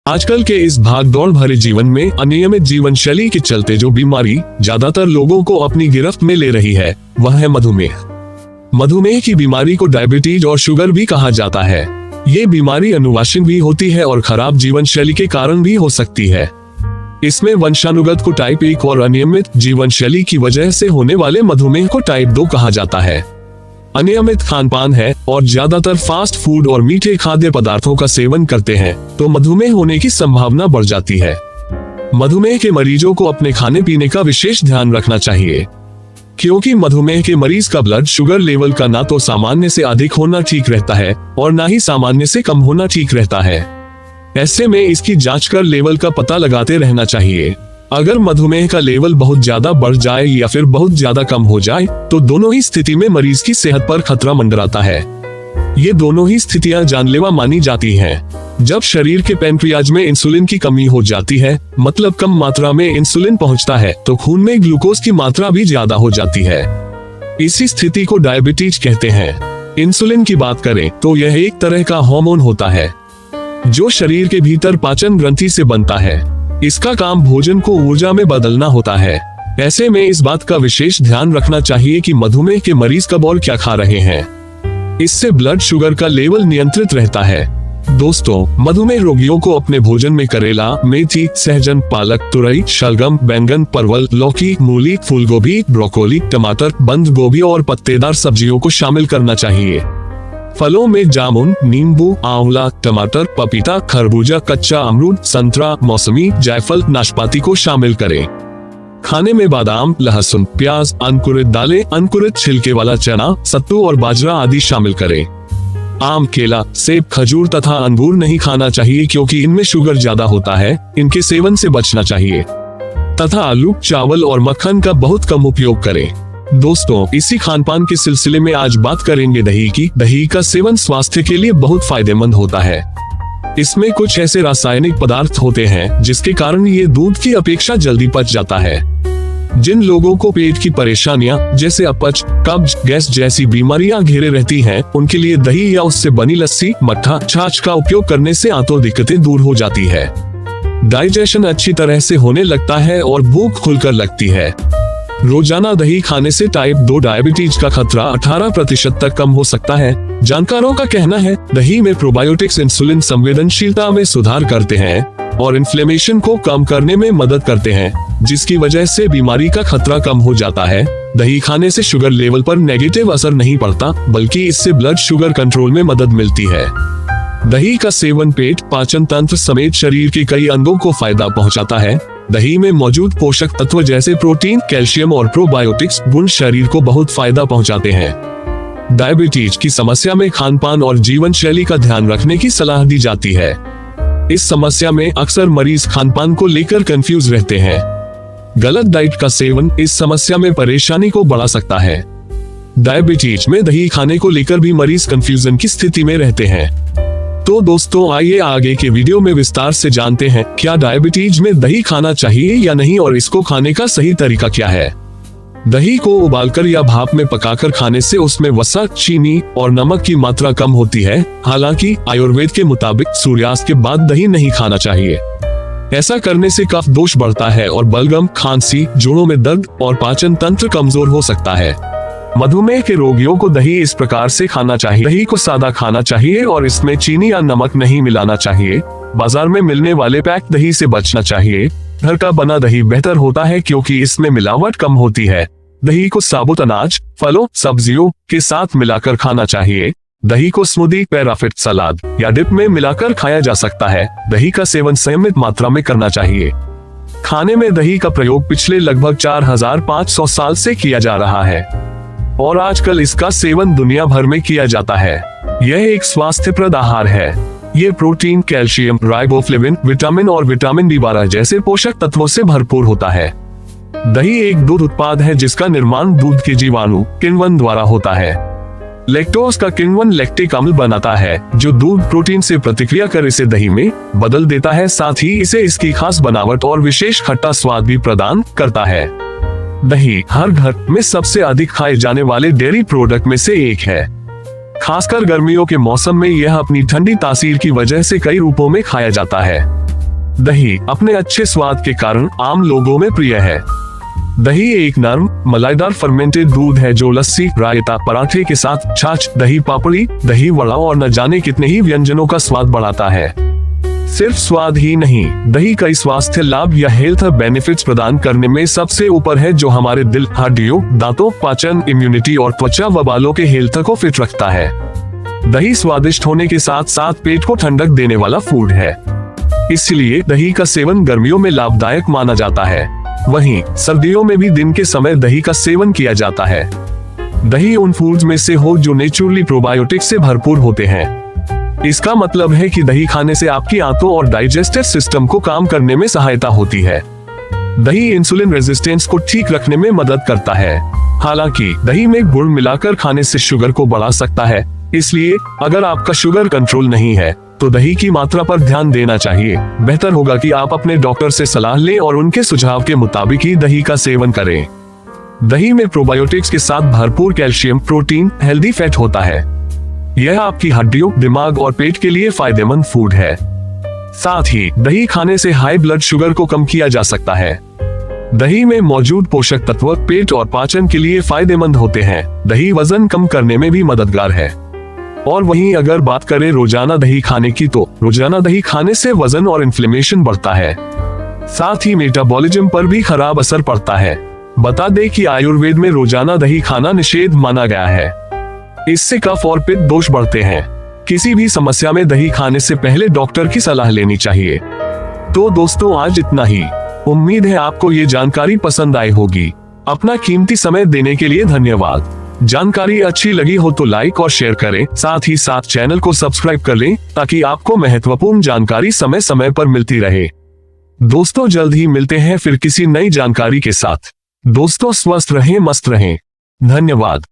आजकल के इस भागदौड़ भरे जीवन में अनियमित जीवन शैली के चलते जो बीमारी ज्यादातर लोगों को अपनी गिरफ्त में ले रही है वह है मधुमेह। मधुमेह की बीमारी को डायबिटीज और शुगर भी कहा जाता है। ये बीमारी अनुवांशिक भी होती है और खराब जीवन शैली के कारण भी हो सकती है। इसमें वंशानुगत को टाइप 1 और अनियमित जीवन शैली की वजह से होने वाले मधुमेह को टाइप 2 कहा जाता है। अनियमित खानपान है और ज्यादातर फास्ट फूड और मीठे खाद्य पदार्थों का सेवन करते हैं तो मधुमेह होने की संभावना बढ़ जाती है। मधुमेह के मरीजों को अपने खाने पीने का विशेष ध्यान रखना चाहिए, क्योंकि मधुमेह के मरीज का ब्लड शुगर लेवल का ना तो सामान्य से अधिक होना ठीक रहता है और ना ही सामान्य से कम होना ठीक रहता है। ऐसे में इसकी जांच कर लेवल का पता लगाते रहना चाहिए। अगर मधुमेह का लेवल बहुत ज्यादा बढ़ जाए या फिर बहुत ज्यादा कम हो जाए तो दोनों ही स्थिति में मरीज की सेहत पर खतरा मंडराता है। ये दोनों ही स्थितियां जानलेवा मानी जाती हैं। जब शरीर के पैंक्रियाज में इंसुलिन की कमी हो जाती है, मतलब कम मात्रा में इंसुलिन पहुंचता है, तो खून में ग्लूकोज की मात्रा भी ज्यादा हो जाती है। इसी स्थिति को डायबिटीज कहते हैं। इंसुलिन की बात करें तो यह एक तरह का हार्मोन होता है जो शरीर के भीतर पाचन ग्रंथि से बनता है। इसका काम भोजन को ऊर्जा में बदलना होता है। ऐसे में इस बात का विशेष ध्यान रखना चाहिए कि मधुमेह के मरीज कब और क्या खा रहे हैं। इससे ब्लड शुगर का लेवल नियंत्रित रहता है। दोस्तों, मधुमेह रोगियों को अपने भोजन में करेला, मेथी, सहजन, पालक, तुरई, शलगम, बैंगन, परवल, लौकी, मूली, फूलगोभी, ब्रोकोली, टमाटर, बंद गोभी और पत्तेदार सब्जियों को शामिल करना चाहिए। फलों में जामुन, नींबू, आंवला, टमाटर, पपीता, खरबूजा, कच्चा अमरूद, संतरा, मौसमी, जायफल, नाशपाती को शामिल करें। खाने में बादाम, लहसुन, प्याज, अंकुरित दालें, अंकुरित छिलके वाला चना, सत्तू और बाजरा आदि शामिल करें। आम, केला, सेब, खजूर तथा अंगूर नहीं खाना चाहिए क्योंकि इनमें शुगर ज्यादा होता है। इनके सेवन से बचना चाहिए तथा आलू, चावल और मक्खन का बहुत कम उपयोग करें। दोस्तों, इसी खानपान के सिलसिले में आज बात करेंगे दही की। दही का सेवन स्वास्थ्य के लिए बहुत फायदेमंद होता है। इसमें कुछ ऐसे रासायनिक पदार्थ होते हैं जिसके कारण ये दूध की अपेक्षा जल्दी पच जाता है। जिन लोगों को पेट की परेशानियां जैसे अपच, कब्ज, गैस जैसी बीमारियां घेरे रहती हैं, उनके लिए दही या उससे बनी लस्सी, मट्ठा, छाछ का उपयोग करने से आंतों दिक्कतें दूर हो जाती है। डाइजेशन अच्छी तरह से होने लगता है और भूख खुलकर लगती है। रोजाना दही खाने से टाइप 2 डायबिटीज का खतरा 18% तक कम हो सकता है। जानकारों का कहना है दही में प्रोबायोटिक्स इंसुलिन संवेदनशीलता में सुधार करते हैं और इन्फ्लेमेशन को कम करने में मदद करते हैं, जिसकी वजह से बीमारी का खतरा कम हो जाता है। दही खाने से शुगर लेवल पर नेगेटिव असर नहीं पड़ता, बल्कि इससे ब्लड शुगर कंट्रोल में मदद मिलती है। दही का सेवन पेट, पाचन तंत्र समेत शरीर के कई अंगों को फायदा पहुंचाता है। दही में मौजूद पोषक तत्व जैसे प्रोटीन, कैल्शियम और प्रोबायोटिक्स गुण शरीर को बहुत फायदा पहुंचाते हैं। डायबिटीज की समस्या में खानपान और जीवन शैली का ध्यान रखने की सलाह दी जाती है। इस समस्या में अक्सर मरीज खानपान को लेकर कंफ्यूज रहते हैं। गलत डाइट का सेवन इस समस्या में परेशानी को बढ़ा सकता है। डायबिटीज में दही खाने को लेकर भी मरीज कंफ्यूजन की स्थिति में रहते हैं। तो दोस्तों, आइए आगे के वीडियो में विस्तार से जानते हैं क्या डायबिटीज में दही खाना चाहिए या नहीं और इसको खाने का सही तरीका क्या है। दही को उबालकर या भाप में पकाकर खाने से उसमें वसा, चीनी और नमक की मात्रा कम होती है। हालांकि आयुर्वेद के मुताबिक सूर्यास्त के बाद दही नहीं खाना चाहिए। ऐसा करने से कफ दोष बढ़ता है और बलगम, खांसी, जोड़ों में दर्द और पाचन तंत्र कमजोर हो सकता है। मधुमेह के रोगियों को दही इस प्रकार से खाना चाहिए। दही को सादा खाना चाहिए और इसमें चीनी या नमक नहीं मिलाना चाहिए। बाजार में मिलने वाले पैक दही से बचना चाहिए। घर का बना दही बेहतर होता है क्योंकि इसमें मिलावट कम होती है। दही को साबुत अनाज, फलों, सब्जियों के साथ मिलाकर खाना चाहिए। दही को स्मूदी, पैराफिट, सलाद या डिप में मिलाकर खाया जा सकता है। दही का सेवन सीमित मात्रा में करना चाहिए। खाने में दही का प्रयोग पिछले लगभग 4500 साल से किया जा रहा है और आजकल इसका सेवन दुनिया भर में किया जाता है। यह एक स्वास्थ्यप्रद आहार है। ये प्रोटीन, कैल्शियम, राइबोफ्लेविन, विटामिन और विटामिन B12 जैसे पोषक तत्वों से भरपूर होता है। दही एक दूध उत्पाद है जिसका निर्माण दूध के जीवाणु किण्वन द्वारा होता है। लैक्टोज का किण्वन लैक्टिक अम्ल बनाता है जो दूध प्रोटीन से प्रतिक्रिया कर इसे दही में बदल देता है। साथ ही इसे इसकी खास बनावट और विशेष खट्टा स्वाद भी प्रदान करता है। दही हर घर में सबसे अधिक खाए जाने वाले डेयरी प्रोडक्ट में से एक है। खासकर गर्मियों के मौसम में यह अपनी ठंडी तासीर की वजह से कई रूपों में खाया जाता है। दही अपने अच्छे स्वाद के कारण आम लोगों में प्रिय है। दही एक नरम मलाईदार फर्मेंटेड दूध है जो लस्सी, रायता, पराठे के साथ छाछ, दही पापड़ी, दही वड़ा और न जाने कितने ही व्यंजनों का स्वाद बढ़ाता है। सिर्फ स्वाद ही नहीं, दही कई स्वास्थ्य लाभ या हेल्थ बेनिफिट्स प्रदान करने में सबसे ऊपर है, जो हमारे दिल, हड्डियों, दांतों, पाचन, इम्यूनिटी और त्वचा व बालों के हेल्थ को फिट रखता है। दही स्वादिष्ट होने के साथ साथ पेट को ठंडक देने वाला फूड है, इसलिए दही का सेवन गर्मियों में लाभदायक माना जाता है। वहीं सर्दियों में भी दिन के समय दही का सेवन किया जाता है। दही उन फूड्स में से हो जो नेचुरली प्रोबायोटिक से भरपूर होते हैं। इसका मतलब है कि दही खाने से आपकी आंतों और डाइजेस्टिव सिस्टम को काम करने में सहायता होती है। दही इंसुलिन रेजिस्टेंस को ठीक रखने में मदद करता है। हालांकि दही में गुड़ मिलाकर खाने से शुगर को बढ़ा सकता है, इसलिए अगर आपका शुगर कंट्रोल नहीं है तो दही की मात्रा पर ध्यान देना चाहिए। बेहतर होगा कि आप अपने डॉक्टर से सलाह लें और उनके सुझाव के मुताबिक ही दही का सेवन करें। दही में प्रोबायोटिक्स के साथ भरपूर कैल्शियम, प्रोटीन, हेल्दी फैट होता है। यह आपकी हड्डियों, दिमाग और पेट के लिए फायदेमंद फूड है। साथ ही दही खाने से हाई ब्लड शुगर को कम किया जा सकता है। दही में मौजूद पोषक तत्व पेट और पाचन के लिए फायदेमंद होते हैं। दही वजन कम करने में भी मददगार है। और वहीं अगर बात करें रोजाना दही खाने की, तो रोजाना दही खाने से वजन और इन्फ्लेमेशन बढ़ता है, साथ ही मेटाबॉलिज्म पर भी खराब असर पड़ता है। बता दें कि आयुर्वेद में रोजाना दही खाना निषेध माना गया है। इससे कफ और पित्त दोष बढ़ते हैं। किसी भी समस्या में दही खाने से पहले डॉक्टर की सलाह लेनी चाहिए। तो दोस्तों, आज इतना ही। उम्मीद है आपको ये जानकारी पसंद आई होगी। अपना कीमती समय देने के लिए धन्यवाद। जानकारी अच्छी लगी हो तो लाइक और शेयर करें, साथ ही साथ चैनल को सब्सक्राइब कर लें ताकि आपको महत्वपूर्ण जानकारी समय समय पर मिलती रहे। दोस्तों, जल्द ही मिलते हैं फिर किसी नई जानकारी के साथ। दोस्तों, स्वस्थ रहें, मस्त रहें। धन्यवाद।